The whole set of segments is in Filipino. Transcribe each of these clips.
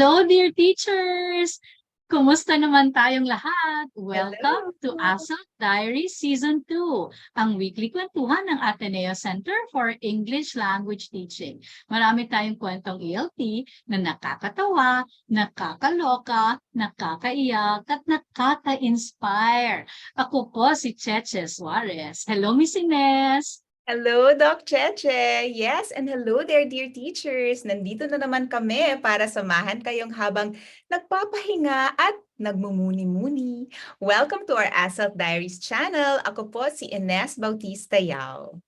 Hello, dear teachers! Kumusta naman tayong lahat? Welcome to Hello. ACELT Diaries Season 2, ang weekly kwentuhan ng Ateneo Center for English Language Teaching. Marami tayong kwentong ELT na nakakatawa, nakakaloka, nakakaiyak, at nakaka-inspire. Ako po si Cheche Suarez. Hello, Miss Ines! Hello, Doc Cheche. Yes, and hello there, dear teachers. Nandito na naman kami para samahan kayong habang nagpapahinga at nagmumuni-muni. Welcome to our ACELT Diaries channel. Ako po si Ines Bautista Yao.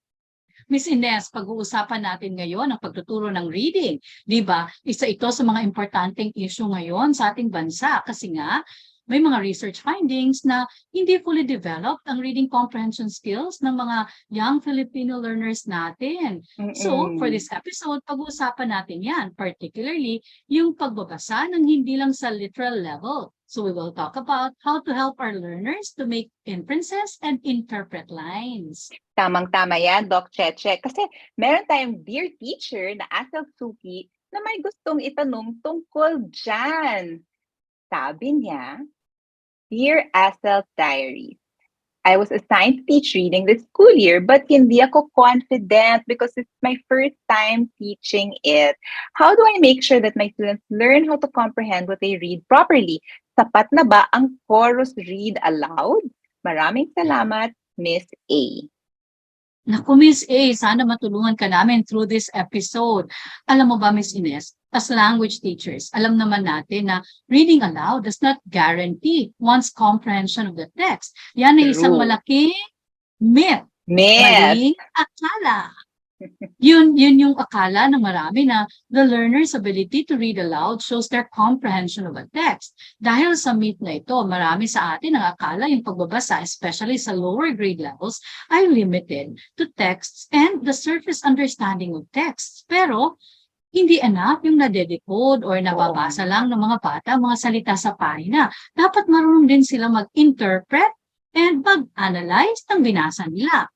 Miss Ines, pag-uusapan natin ngayon ang pagtuturo ng reading. Di ba? Isa ito sa mga importanteng issue ngayon sa ating bansa kasi nga may mga research findings na hindi fully developed ang reading comprehension skills ng mga young Filipino learners natin. So, for this episode, pag-uusapan natin yan, particularly yung pagbabasa ng hindi lang sa literal level. So we will talk about how to help our learners to make inferences and interpret lines. Tamang-tama yan, Doc Cheche. Kasi meron tayong dear teacher na ACELT Suki na may gustong itanong tungkol dyan. Sabi niya, Dear ACELT Diaries, I was assigned to teach reading this school year, but hindi ako confident because it's my first time teaching it. How do I make sure that my students learn how to comprehend what they read properly? Sapat na ba ang chorus read aloud? Maraming salamat, Miss A. Naku, Miss A, sana matulungan ka namin through this episode. Alam mo ba, Miss Ines, as language teachers, alam naman natin na reading aloud does not guarantee one's comprehension of the text. Yan ay isang True. malaking myth. Myth. Maling akala. Yun yung akala ng marami na the learner's ability to read aloud shows their comprehension of a text. Dahil sa myth na ito, marami sa atin ang akala yung pagbabasa, especially sa lower grade levels, ay limited to texts and the surface understanding of texts. Pero, hindi enough yung nadedecode or nababasa lang ng mga bata, mga salita sa pahina. Dapat marunong din sila mag-interpret and mag-analyze ng binasa nila.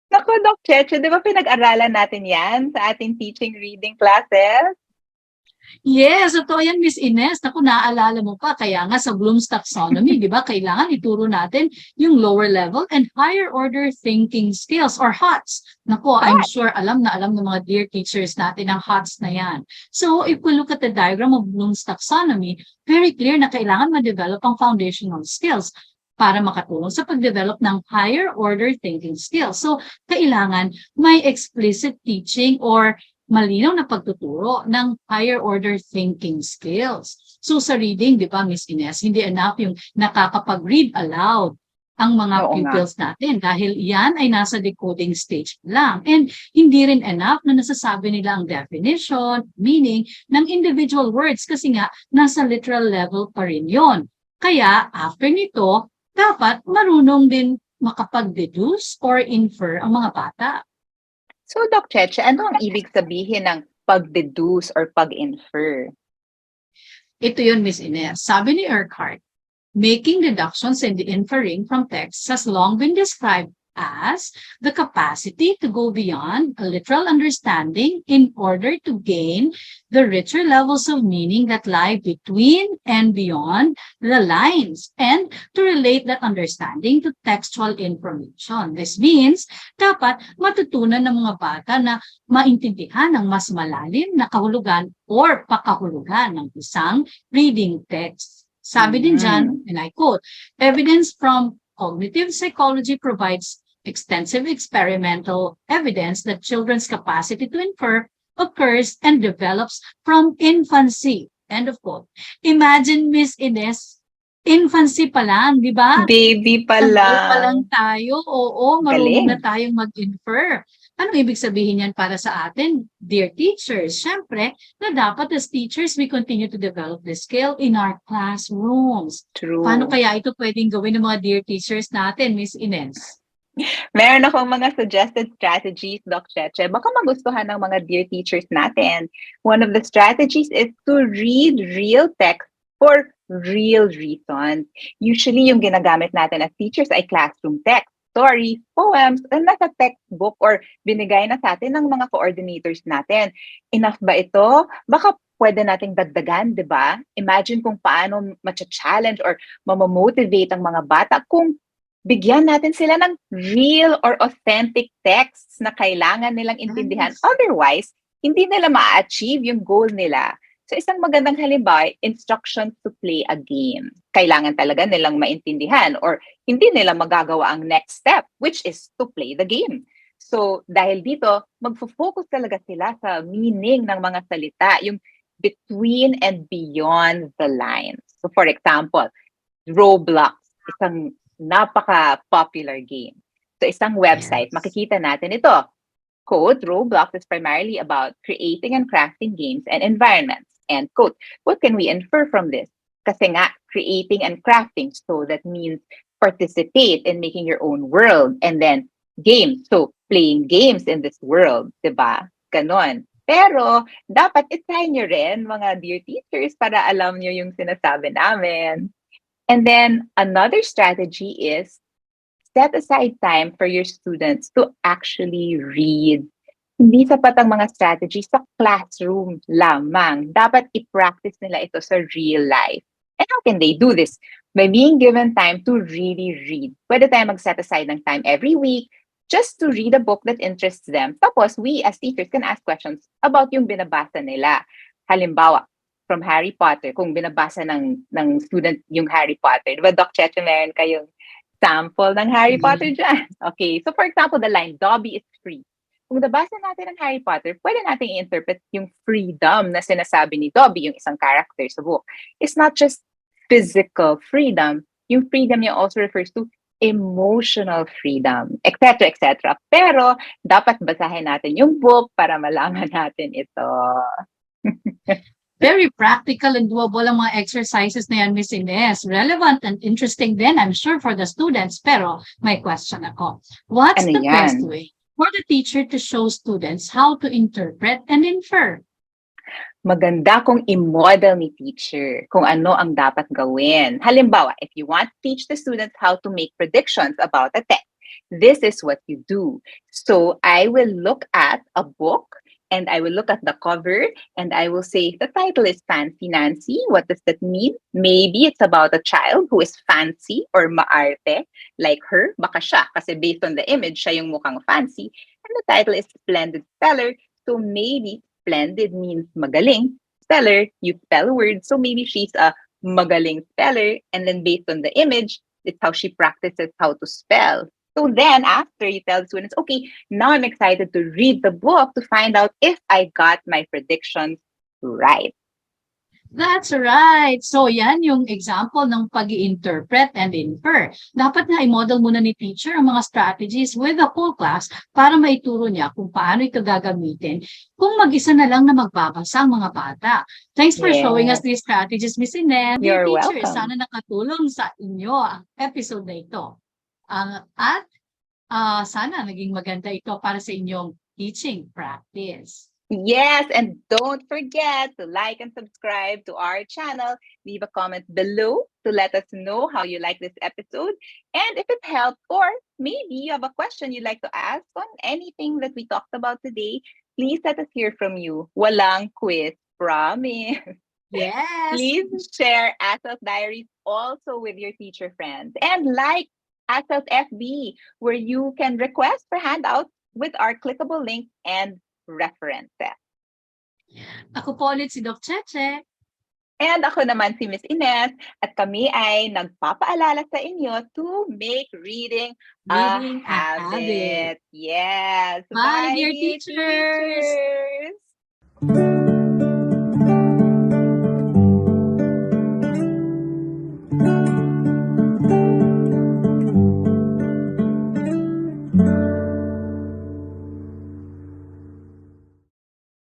Naku, Doc Cheche, di ba pinag-aralan natin yan sa ating teaching reading classes? Yes, totoo yan, Miss Ines. Naku, naaalala mo pa. Kaya nga sa Bloom's Taxonomy, di ba, kailangan ituro natin yung lower level and higher order thinking skills or HOTS. Naku, I'm sure alam na alam ng mga dear teachers natin ang HOTS na yan. So, if we look at the diagram of Bloom's Taxonomy, very clear na kailangan ma-develop ang foundational skills para makatulong sa pag-develop ng higher order thinking skills. So, kailangan may explicit teaching or malinaw na pagtuturo ng higher order thinking skills. So, sa reading, di ba, Miss Ines, hindi enough yung nakakapag-read aloud ang mga pupils natin dahil yan ay nasa decoding stage lang. And hindi rin enough na nasasabi nila ang definition, meaning ng individual words kasi nga nasa literal level pa rin yon. Kaya, after nito, dapat marunong din makapag-deduce or infer ang mga bata. So, Doc Cheche, ano ang ibig sabihin ng pag-deduce or pag-infer? Ito yun, Miss Ines. Sabi ni Urquhart, making deductions and inferring from texts has long been described as the capacity to go beyond a literal understanding in order to gain the richer levels of meaning that lie between and beyond the lines and to relate that understanding to textual information. This means, dapat matutunan ng mga bata na maintindihan ang mas malalim na kahulugan or pakahulugan ng isang reading text. Sabi din dyan, and I quote, evidence from cognitive psychology provides extensive experimental evidence that children's capacity to infer occurs and develops from infancy. End of quote. Imagine, Miss Ines, infancy pa lang, di ba? Baby pa lang. Tayo. Oo, marunong na tayong mag-infer. Ano ibig sabihin yan para sa atin, dear teachers? Siyempre, na dapat as teachers, we continue to develop this skill in our classrooms. True. Paano kaya ito pwedeng gawin ng mga dear teachers natin, Miss Ines? Meron akong mga suggested strategies, Doc Cheche. Baka magustuhan ng mga dear teachers natin. One of the strategies is to read real text for real reasons. Usually, yung ginagamit natin as teachers ay classroom text, stories, poems, and nasa textbook or binigay na sa atin ng mga coordinators natin. Enough ba ito? Baka pwede nating dagdagan, di ba? Imagine kung paano matcha-challenge or mamamotivate ang mga bata kung bigyan natin sila ng real or authentic texts na kailangan nilang intindihan. Yes. Otherwise, hindi nila ma-achieve yung goal nila. So isang magandang halimbawa, instructions to play a game. Kailangan talaga nilang maintindihan or hindi nila magagawa ang next step, which is to play the game. So dahil dito, magfo-focus talaga sila sa meaning ng mga salita, yung between and beyond the lines. So for example, Roblox, isang napaka-popular game. So isang website, Yes. makikita natin ito. Quote, Roblox is primarily about creating and crafting games and environments. End quote. What can we infer from this? Kasi nga, creating and crafting. So that means participate in making your own world. And then, games. So, playing games in this world. Diba? Ganon. Pero, dapat itry nyo rin, mga dear teachers, para alam nyo yung sinasabi namin. And then, another strategy is set aside time for your students to actually read. Hindi sapat ang mga strategies sa classroom lamang. Dapat i-practice nila ito sa real life. And how can they do this? By being given time to really read. Pwede tayo mag-set aside ng time every week just to read a book that interests them. Tapos, we as teachers can ask questions about yung binabasa nila. Halimbawa, from Harry Potter, kung binabasa ng student yung Harry Potter. Diba, Doc Cheche, meron kayong sample ng Harry Potter dyan. Okay, so for example, the line, Dobby is free. Kung nabasa natin ang Harry Potter, pwede natin i-interpret yung freedom na sinasabi ni Dobby, yung isang character sa book. It's not just physical freedom. Yung freedom niya also refers to emotional freedom, etc., etc. Pero, dapat basahin natin yung book para malaman natin ito. Very practical and doable ang mga exercises na yan, Miss Ines. Relevant and interesting din, I'm sure, for the students. Pero may question ako. What's Ano the best yan? way for the teacher to show students how to interpret and infer? Maganda kung i-model ni teacher kung ano ang dapat gawin. Halimbawa, if you want to teach the students how to make predictions about a text, this is what you do. So I will look at a book and I will look at the cover and I will say, the title is Fancy Nancy. What does that mean? Maybe it's about a child who is fancy or maarte, like her. Baka siya, kasi based on the image, siya yung mukhang fancy. And the title is Splendid Speller. So maybe splendid means magaling. Speller, you spell words. So maybe she's a magaling speller. And then based on the image, it's how she practices how to spell. So then after you tell the students, okay, now I'm excited to read the book to find out if I got my predictions right. That's right. So yan yung example ng pag-i-interpret and infer. Dapat nga i-model muna ni teacher ang mga strategies with the whole class para maituro niya kung paano ito gagamitin kung mag-isa na lang na magbabasa ang mga bata. Thanks for showing us these strategies, Miss Ines. You're Teacher, welcome. sana nakatulong sa inyo ang episode na ito. At sana naging maganda ito para sa inyong teaching practice. Yes, and don't forget to like and subscribe to our channel. Leave a comment below to let us know how you like this episode and if it helped, or maybe you have a question you'd like to ask on anything that we talked about today. Please let us hear from you. Walang quiz, promise. Yes. Please share ACELT Diaries also with your teacher friends and like ACELT FB, where you can request for handouts with our clickable link and references. Ako po ulit si Doc Cheche. And ako naman si Miss Ines, at kami ay nagpapaalala sa inyo to make reading a habit. Yes. Bye, Bye, dear dear teachers. teachers.